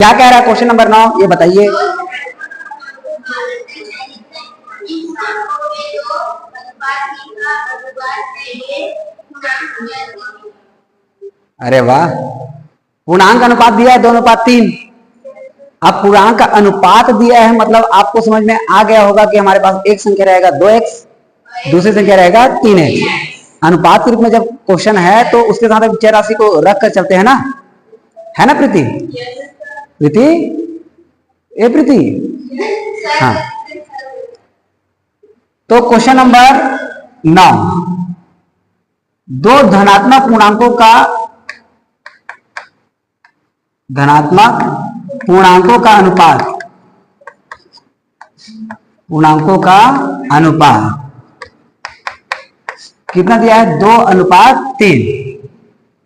क्या कह रहा है क्वेश्चन नंबर 9, ये बताइए। अरे वाह, पूर्णांक अनुपात दिया है 2:3। अब पूर्णांक का अनुपात दिया है, मतलब आपको समझ में आ गया होगा कि हमारे पास एक संख्या रहेगा 2x, दूसरी संख्या रहेगा 3x। अनुपात के रूप में जब क्वेश्चन है तो उसके साथ चर राशि को रख कर चलते हैं ना, है ना प्रीति? प्रीति, ए प्रीति, हाँ। तो क्वेश्चन नंबर 9, दो धनात्मक पूर्णांकों का अनुपात कितना दिया है? 2:3।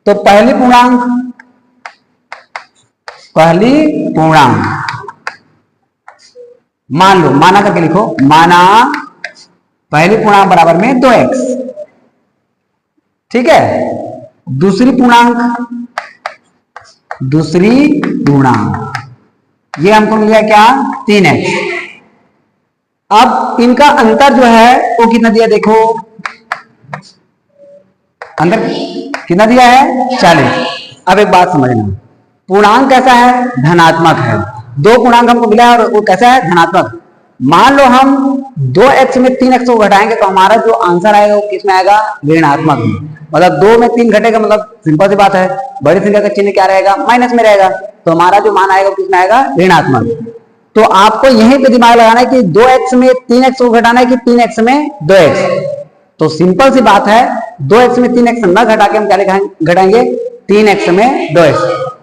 तो पहली पूर्णांक मान लो, माना करके लिखो, माना पहली पूर्णांक बराबर में 2x, ठीक है। दूसरी पूर्णांक ये हमको मिल गया क्या? 3x। अब इनका अंतर जो है वो कितना दिया, देखो अंतर कितना दिया है? 40। अब एक बात समझना, पूर्णांक कैसा है? धनात्मक है। दो पूर्णांक हमको मिला है और वो कैसा है? धनात्मक। मान लो हम 2x में 3x को घटाएंगे तो हमारा जो आंसर आएगा वो किस में आएगा? ऋणात्मक में। मतलब 2 में 3 घटेगा, मतलब सिंपल सी बात है, बड़ी संख्या का चिन्ह क्या रहेगा? माइनस में रहेगा। तो हमारा जो मान आएगा किस में आएगा? ऋणात्मक। तो आपको यहीं पे दिमाग लगाना है कि 2x में 3x को घटाना है कि 3x में 2x। तो सिंपल सी बात है, 2x में 3x न घटा के हम क्या घटाएंगे? 3x में 2x।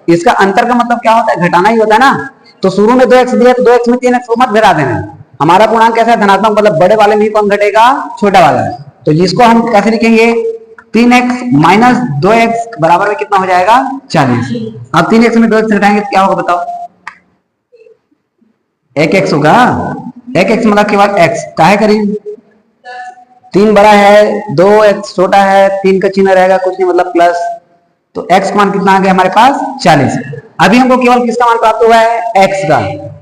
इसका अंतर का मतलब क्या होता है? घटाना ही होता है ना। तो शुरू में 2x दिया तो 2x में 3x को मत घटा देना। हमारा पूर्णांक कैसा है? धनात्मक, मतलब बड़े वाले में ही कौन घटेगा? छोटा वाला। तो जिसको हम कैसे लिखेंगे? 3x माइनस 2x बराबर में कितना हो जाएगा? 40। अब 3x में 2x घटाएंगे तो क्या होगा बताओ? 1x होगा। 1x मतलब केवल x काहे करीब? 3 बड़ा है, 2x छोटा है, 3 का चिन्ह रहेगा कुछ नहीं, मतलब प्लस। तो x का मान कितना आ गया हमारे पास? 40। अभी हमको केवल किसका मान प्राप्त हुआ है? x का।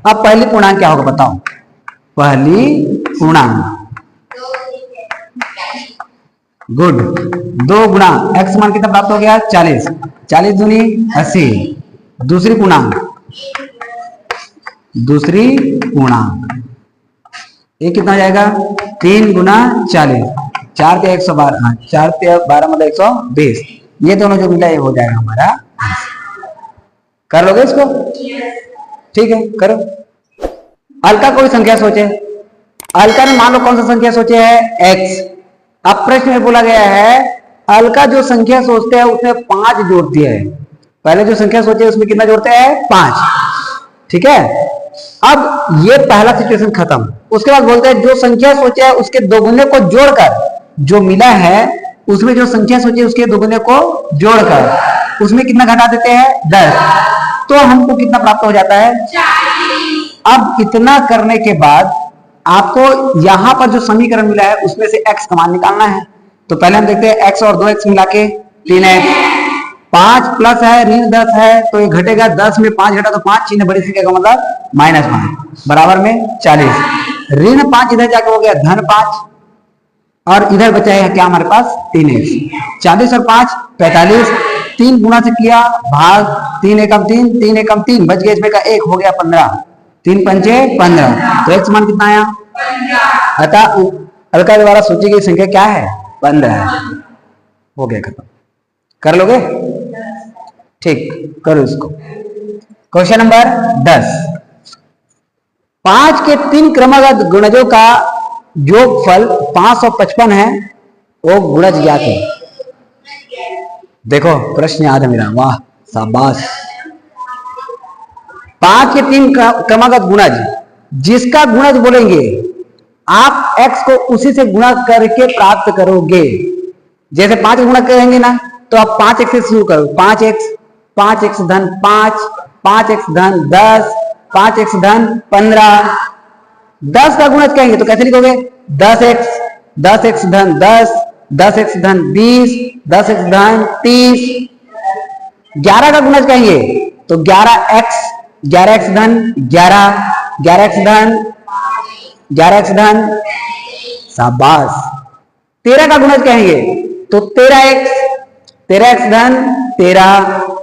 अब पहली पूर्णांक क्या होगा बताओ? पहली पूर्णांक गुड, 2 गुणा x मान कितना प्राप्त हो गया? 40। 40 दूनी 80। दूसरी पूर्णांक ये कितना हो जाएगा? 3 गुना 40, 4 के 112, 4 के 12 मतलब 120। ये दोनों जो मिला ये हो जाएगा हमारा। कर लोगे इसको? ठीक है, करो। अलका कोई संख्या सोचे। अलका ने मान लो कौन सा संख्या सोचे है? x। अब प्रश्न में बोला गया है अलका जो संख्या सोचते हैं उसमें 5 जोड़ती है। पहले जो संख्या सोचे उसमें कितना जोड़ते हैं? 5, ठीक है। अब ये पहला सिचुएशन खत्म। उसके बाद बोलते हैं जो संख्या सोचे है उसके दोगुने को जोड़कर जो मिला है, उसमें जो संख्या सोचे उसके दोगुने को जोड़कर उसमें कितना घटा देते हैं? 10। तो हमको कितना प्राप्त हो जाता है? 40। अब इतना करने के बाद आपको यहां पर जो समीकरण मिला है उसमें से x का मान निकालना है। तो पहले हम देखते हैं x और 2x मिला के 3x। 5 प्लस है, ऋण 10 है, तो ये घटेगा। 10 में 5 घटा तो 5 चिन्ह बड़ी संख्या का मतलब -5 बराबर में 40। ऋण 5 इधर जाके हो गया धन 5 और इधर बचा है क्या हमारे पास? 3x। 40 और 5 45। 3 गुणा से किया भाग, 3 एकम 3, 3 एकम 3 बच गया, इसमें का 1 हो गया 15। 3 पंचे 15। तो x मान कितना आया? 15। अतः अलका द्वारा सोची गई संख्या क्या है? 15। हो गया, खत्म। कर लोगे? ठीक, करो इसको। क्वेश्चन नंबर 10, 5 के 3 क्रमगत गुणजों का योगफल 555 है, वो गुणज ज्ञात है। देखो प्रश्न याद है मेरा, वाह शाबाश। 5 के 3 क्रमगत गुणज, जिसका गुणज बोलेंगे आप x को उसी से गुणा करके प्राप्त करोगे। जैसे 5 गुणा करेंगे ना तो आप 5x से शुरू करो। 5x धन 5, 5x धन 10, 5x धन 15। 10 का गुणज कहेंगे तो कैसे लिखोगे? 10x, 10x धन 10, 10x धन 20, 10x धन 30। 11 का गुणज कहेंगे तो 11x 11x धन 11, 11x धन 11x धन, शाबाश। 13 का गुणज कहेंगे तो 13x, 13x धन 13,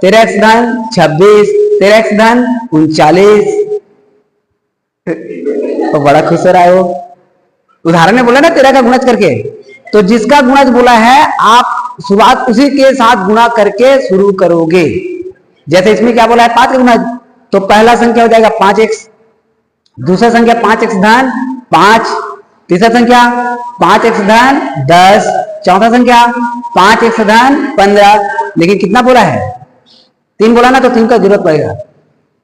13x धन 26, 13x धन 39। तो बड़ा खुश हो रहा है वो। उदाहरण में बोला ना 13 का गुणज करके, तो जिसका गुणज बोला है आप शुरुआत उसी के साथ गुणा करके शुरू करोगे। जैसे इसमें क्या बोला है 5 का गुणज, तो पहला संख्या हो जाएगा 5x, दूसरा संख्या 5x धन 5, तीसरा संख्या 5x धन 10, चौथा संख्या 5x धन 15। लेकिन कितना बोला है? 3 बोला ना, तो 3 का जरूरत पड़ेगा।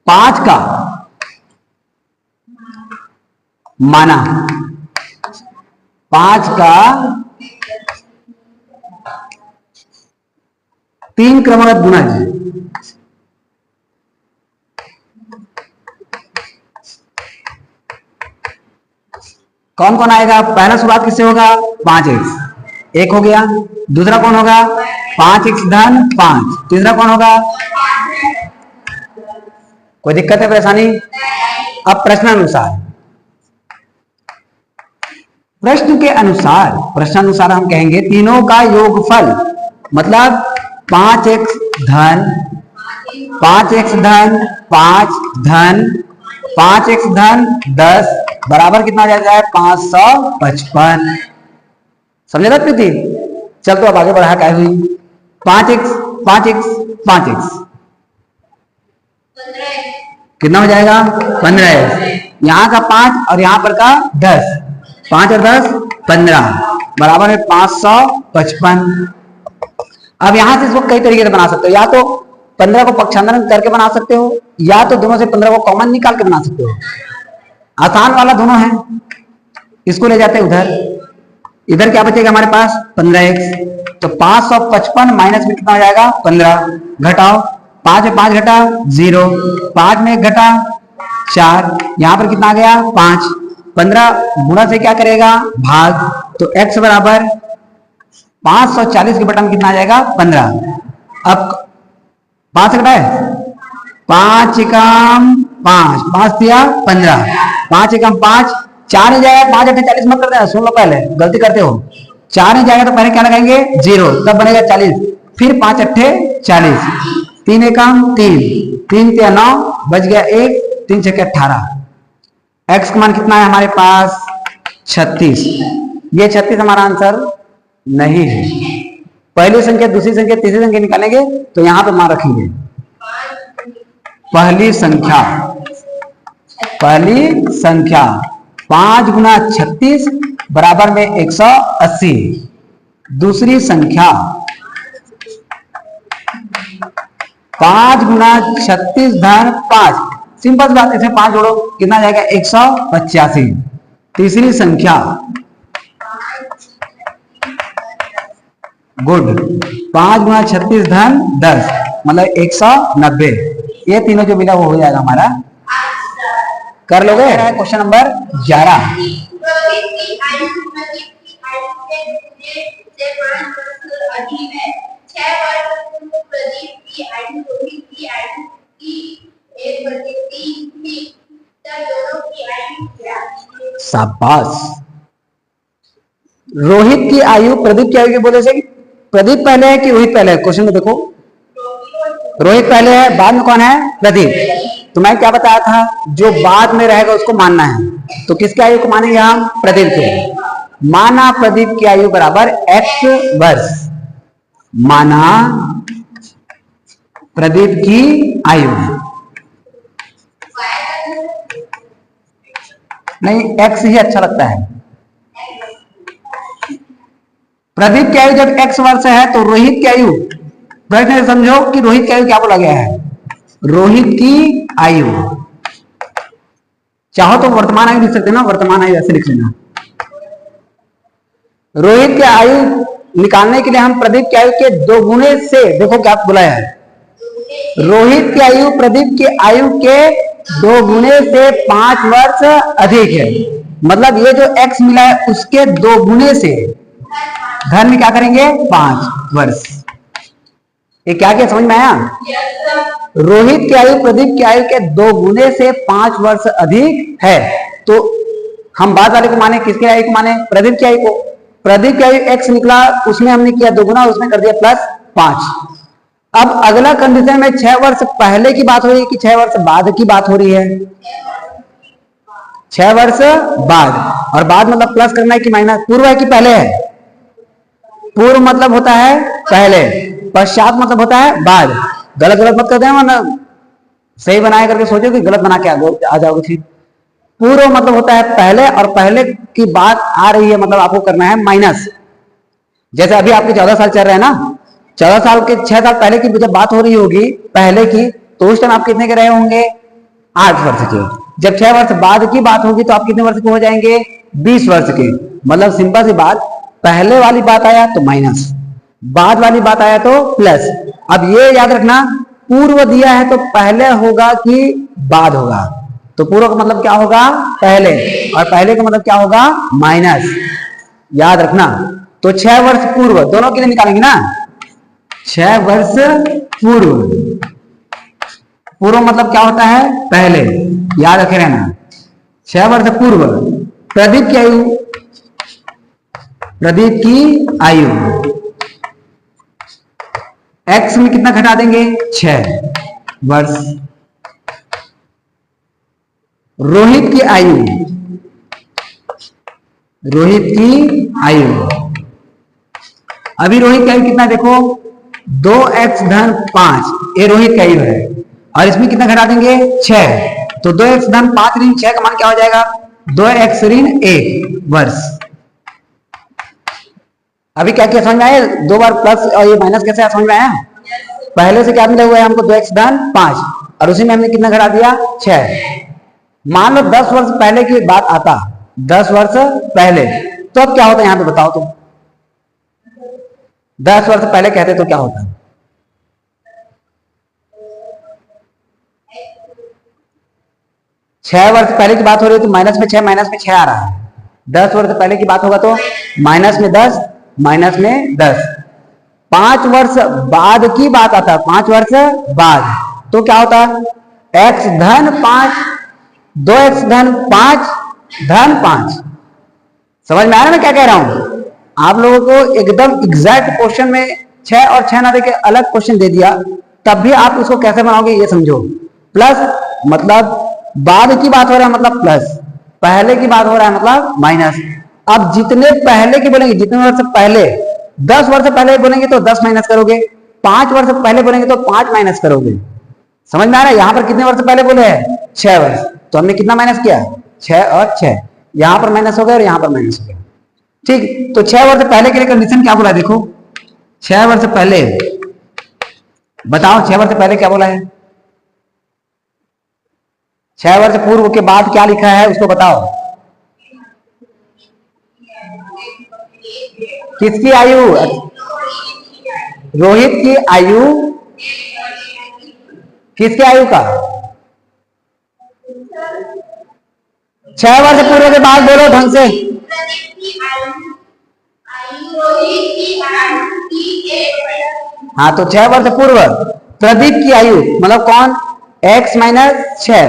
5 का माना, 5 का 3 क्रमगत गुणज, कौन कौन आएगा? पहला शुरुआत किससे होगा? 5x, एक हो गया। दूसरा कौन होगा? 5x धन 5, तीसरा कौन होगा? कोई दिक्कत है, परेशानी? अब प्रश्नानुसार, प्रश्नानुसार हम कहेंगे तीनों का योगफल, मतलब 5x धन 5x धन 5 धन 5x धन 10 बराबर कितना हो जाएगा? 555। समझे ना प्रीति? चल तो अब आगे बढ़ा क्या हुई? 5x 5x 5x कितना हो जाएगा? 15x। यहाँ का 5 और यहाँ पर का 10, 5 और 10 15 बराबर है 555। अब यहां से इसको कई तरीके से बना सकते हो, या तो 15 को पक्षांतरण करके बना सकते हो, या तो दोनों से 15 को कॉमन निकाल के बना सकते हो। आसान वाला दोनों है, इसको ले जाते हैं उधर। इधर क्या बचेगा हमारे पास? 15x। तो 555 माइनस में कितना हो जाएगा? 15। घटाओ, 5 में 5 घटा 0, 5 में 1 घटा 4, यहां पर कितना आ गया? 5। 15 गुणा से क्या करेगा? भाग। तो x बराबर 540 के बटा में कितना आ जाएगा? 15। अब 5 घटाए, 5 एकम 5, 5 दिया 15, 5 एकम 5, 4 नहीं जाएगा, 5 8 40 मत कर देना, सुन लो पहले, गलती करते हो। 4 नहीं जाएगा तो पहले क्या लगाएंगे? 0, तब बनेगा 40, फिर 5 8 40, 3 एकम 3, 3 3 9 बच गया 1, 3 6 18। x का मान कितना है हमारे पास? 36। ये 36 हमारा आंसर नहीं है। पहली संख्या, दूसरी संख्या, तीसरी संख्या निकालेंगे तो यहां पे मान रखेंगे। पहली संख्या 5 गुना 36 बराबर में 180। दूसरी संख्या 5 गुना 36 धन 5, सिंपल बात, इसमें 5 जोड़ो, कितना जाएगा? 185। तीसरी संख्या गुड 5 गुना 36 धन 10 मतलब 190। ये तीनों जो मिला वो हो जाएगा हमारा। कर लोगे? Question number 11। शाबाश। रोहित की आयु प्रदीप की आयु के बोले से प्रदीप पहले है कि रोहित पहले है? क्वेश्चन में देखो, रोहित पहले है, बाद में कौन है? प्रदीप। तो मैं क्या बताया था? जो बाद में रहेगा उसको मानना है, तो किसकी आयु को मानेंगे हम? प्रदीप को। माना प्रदीप की आयु बराबर x वर्ष। माना प्रदीप की आयु, नहीं x ही अच्छा लगता है। प्रदीप की आयु जब x वर्ष है तो रोहित की आयु, प्रश्न समझो कि रोहित की आयु क्या बोला गया है? रोहित की आयु, चाहो तो वर्तमान आयु लिख सकते ना, वर्तमान आयु ऐसे लिख लेना। रोहित की आयु निकालने के लिए हम प्रदीप की आयु के 2 गुणे से, देखो क्या बोला है, रोहित की आयु प्रदीप की आयु के 2 गुणे से 5 वर्ष अधिक है। मतलब ये जो x मिला है उसके 2 गुणे से धन में क्या करेंगे? 5 वर्ष। ये क्या क्या समझ में आया? रोहित की आयु प्रदीप की आयु के 2 गुने से 5 वर्ष अधिक है। तो हम बाद वाले को माने, किसकी आयु को माने? प्रदीप की आयु को। प्रदीप की आयु x निकला, उसमें हमने किया 2 गुना, उसमें कर दिया +5। अब अगला कंडीशन में 6 वर्ष पहले की बात हो रही है कि 6 वर्ष बाद की बात हो रही है? 6 वर्ष बाद। और बाद मतलब प्लस करना है कि माइनस? पूर्व है कि पहले है? पूर्व मतलब होता है पहले, पश्चात मतलब होता है बाद। गलत गलत मत करते हैं, वरना सही बनाए करके सोचो कि गलत बना के आ जाओगे फिर। पूर्व मतलब होता है पहले, और पहले की बात आ रही है मतलब आपको करना है माइनस। जैसे अभी आपके 14 साल चल रहे हैं ना, 14 साल के 6 साल पहले की जब बात हो रही होगी पहले की, तो उस टाइम आप कितने के रहे होंगे? 8 वर्ष के। जब 6 वर्ष बाद की बात होगी तो आप कितने वर्ष के हो जाएंगे? 20 वर्ष के। मतलब सिंपल सी बात, पहले वाली बात आया तो माइनस, बाद वाली बात आया तो प्लस। अब ये याद रखना, पूर्व दिया है तो पहले होगा कि बाद होगा? तो पूर्व का मतलब क्या होगा? पहले, और पहले का मतलब क्या होगा? माइनस। याद रखना। तो 6 वर्ष पूर्व दोनों के लिए निकालेंगे ना, 6 वर्ष पूर्व। पूर्व मतलब क्या होता है? पहले, याद रखे रहना। 6 वर्ष पूर्व प्रदीप की आयु, प्रदीप की आयु x में कितना घटा देंगे? 6 वर्ष। रोहित की आयु, रोहित की आयु, अभी रोहित की आयु कितना देखो? 2x धन 5, ये रोहित की आयु है, और इसमें कितना घटा देंगे? 6। तो 2x धन 5 ऋण 6 का मान क्या हो जाएगा? 2x ऋण 1 वर्ष। अभी क्या क्या समझ में आया? 2 बार प्लस और ये माइनस कैसे समझ में आया? पहले से क्या मिला हुआ है हमको? 2x धन 5, और उसी में हमने कितना घटा दिया? 6। मान लो 10 वर्ष पहले की बात आता, 10 वर्ष पहले, तो अब क्या होता है? यहां पे बताओ तुम। 10 वर्ष पहले कहते तो क्या होता? छह वर्ष पहले की बात हो रही है तो माइनस में 6 आ रहा है। 10 वर्ष पहले की बात होगा तो माइनस में 10, माइनस में 10। 5 वर्ष बाद की बात आता है, 5 वर्ष बाद, तो क्या होता है? x धन 5, 2x धन 5 धन 5। समझ में आ रहा है मैं क्या कह रहा हूं? आप लोगों को एकदम एग्जैक्ट क्वेश्चन में 6 और 6 ना देके अलग क्वेश्चन दे दिया, तब भी आप उसको कैसे बनाओगे ये समझो। प्लस मतलब बाद की बात हो रहा है मतलब प्लस, पहले की बात हो रहा है मतलब माइनस। अब जितने पहले की बोलेंगे, जितने वर्ष पहले, 10 वर्ष पहले बोलेंगे तो 10 माइनस करोगे, 5 वर्ष पहले बोलेंगे तो 5 माइनस करोगे। समझ में आ रहा है? यहां पर कितने वर्ष पहले बोले हैं? 6 वर्ष, तो हमने कितना माइनस किया? 6 और 6। यहां पर माइनस हो गया और यहां पर माइनस हो गया। ठीक, तो 6 वर्ष पहले के लिए कंडीशन क्या बोला? देखो 6 वर्ष पहले, बताओ 6 वर्ष पहले क्या बोला है? 6 वर्ष पूर्व के बाद क्या लिखा है उसको बताओ। किसकी आयु? रोहित की आयु। किसकी आयु का? 6 वर्ष पूर्व के बाद बोलो ढंग से। हाँ, तो 6 वर्ष पूर्व प्रदीप की आयु मतलब कौन? x minus 6।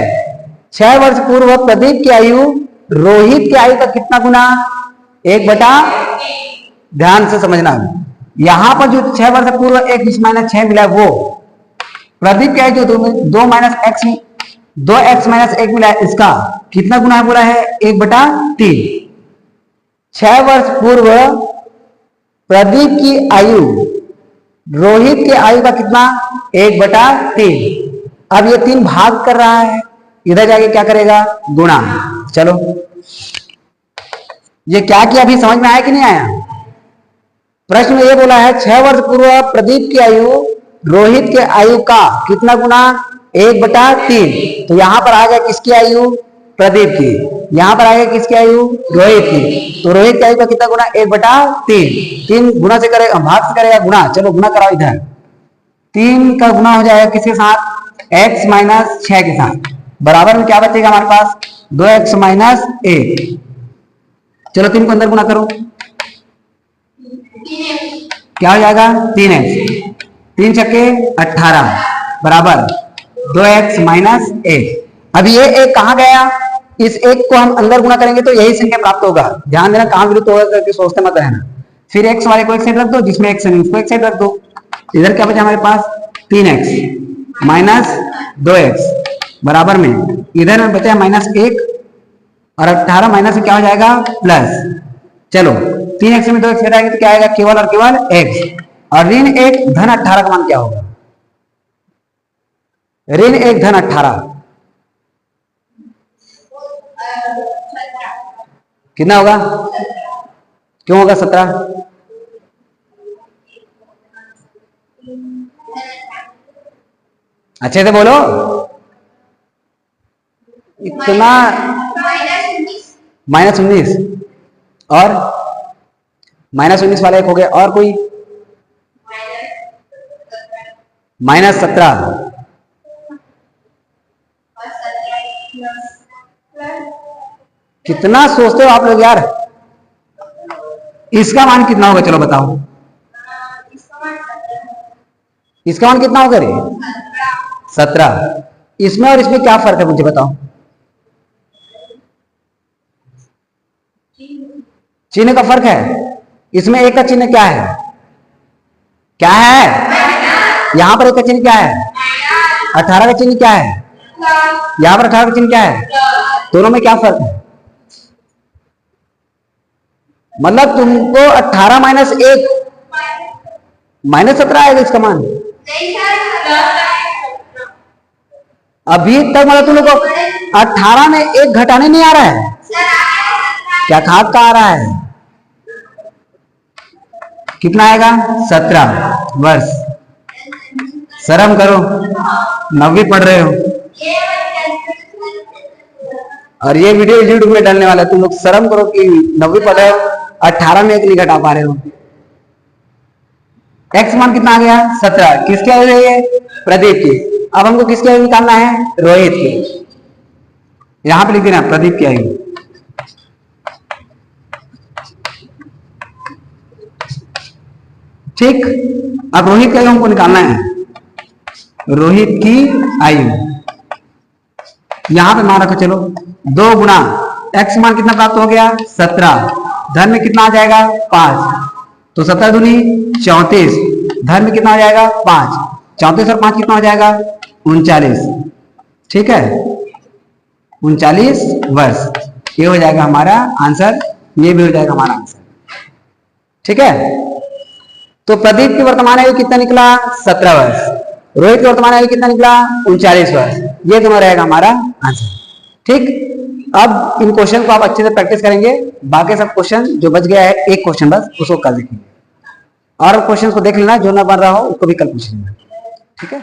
6 वर्ष पूर्व प्रदीप की आयु रोहित की आयु का कितना गुना? 1 बटा, ध्यान से समझना, यहां पर जो 6 वर्ष पूर्व 1 माइनस 6 मिला है वो प्रदीप की आयु जो 2 माइनस एक्स, 2x माइनस 1 मिला है, इसका कितना गुना बोला है? 1 बटा 3। 6 वर्ष पूर्व प्रदीप की आयु रोहित की आयु का कितना? 1 बटा 3। अब ये 3 भाग कर रहा है, इधर जाके क्या करेगा? गुणा। चलो ये क्या किया अभी समझ में आया कि नहीं आया? प्रश्न में ये बोला है 6 वर्ष पूर्व प्रदीप की आयु रोहित के आयु का कितना गुना? 1 बटा 3। तो यहां पर आ गया किसकी आयु? प्रदीप की। यहां पर आ गया किसकी आयु? रोहित की। तो रोहित की आयु का कितना गुना? 1 बटा 3। 3 गुना से करेगा, भाग से करेगा गुना। चलो गुना कराओ इधर। 3 का गुना हो जाएगा किसके साथ? x माइनस 6 के साथ। बराबर में क्या बचेगा हमारे पास? 2x minus 1। चलो 3 को अंदर गुना करो, क्या हो जाएगा? 3x। 3 छक्के 18 बराबर 2x माइनस 1। अब ये एक कहाँ गया, इस एक को हम अंदर गुणा करेंगे तो यही संख्या प्राप्त होगा। ध्यान देना कहाँ विरुद्ध होगा करके सोचते मत रहना। फिर x वाले को एक साइड रख दो, जिसमें x है उसको एक साइड रख दो। इधर क्या बचा हमारे पास 3x माइनस 2x बराबर में इधर में बचा माइनस 1 और 18 माइनस में क्या हो जाएगा प्लस। चलो 3x में 2x घटाएंगे तो क्या आएगा, केवल और केवल x। और ऋण 1 धन 18 का मान क्या होगा, ऋण 1 धन 18 कितना होगा, क्यों होगा 17? अच्छे से बोलो, इतना -19 और -19 वाला एक हो गया, और कोई -17 कितना सोचते हो आप लोग यार, इसका मान कितना होगा चलो बताओ, इसका मान कितना होगा रे 17। इसमें और इसमें क्या फर्क है मुझे बताओ, चिन्ह का फर्क है। इसमें एक का चिन्ह क्या है, क्या है, यहां पर एक का चिन्ह क्या है 18 का चिन्ह क्या है, यहां पर 18 का चिन्ह क्या है, दोनों में क्या फर्क है। मतलब तुमको 18 माइनस 1 -17 आएगा इसका मान। अभी तक मतलब तुम लोग को 18 में 1 घटाने नहीं आ रहा है, क्या खाद का आ रहा है, कितना आएगा 17 वर्ष। शर्म करो, 9वीं पढ़ रहे हो और ये वीडियो यूट्यूब में डालने वाला है, तुम लोग शर्म करो कि 9वीं पढ़ रहे हो, 18 में 1 नहीं घटा पा रहे हो। x मान कितना आ गया 17, किसके वजह से है, प्रदीप की। अब हमको किसके वजह निकालना है, रोहित की। यहां पे लिख देना प्रदीप की आयु। ठीक, अब रोहित की आयु हमको निकालना है, रोहित की आयु। यहां पे मान रखो, चलो 2 गुना x मान कितना प्राप्त हो गया 17, धन में कितना आ जाएगा 5, तो 17 दूनी 34, धन में कितना आ जाएगा 5, 34 और 5 कितना हो जाएगा 39। ठीक है, 39 वर्ष। ये हो जाएगा हमारा आंसर, ये भी हो जाएगा हमारा आंसर। ठीक है, तो प्रदीप की वर्तमान आयु कितना निकला 17 वर्ष, रोहित की वर्तमान आयु कितना निकला 39 वर्ष। ये दोनों रहेगा हमारा आंसर। ठीक, अब इन क्वेश्चन को आप अच्छे से प्रैक्टिस करेंगे, बाकी सब क्वेश्चन जो बच गया है एक क्वेश्चन बस, उसको कल देखेंगे। और क्वेश्चन को देख लेना, जो ना बन रहा हो उसको भी कल पूछ लेना। ठीक है।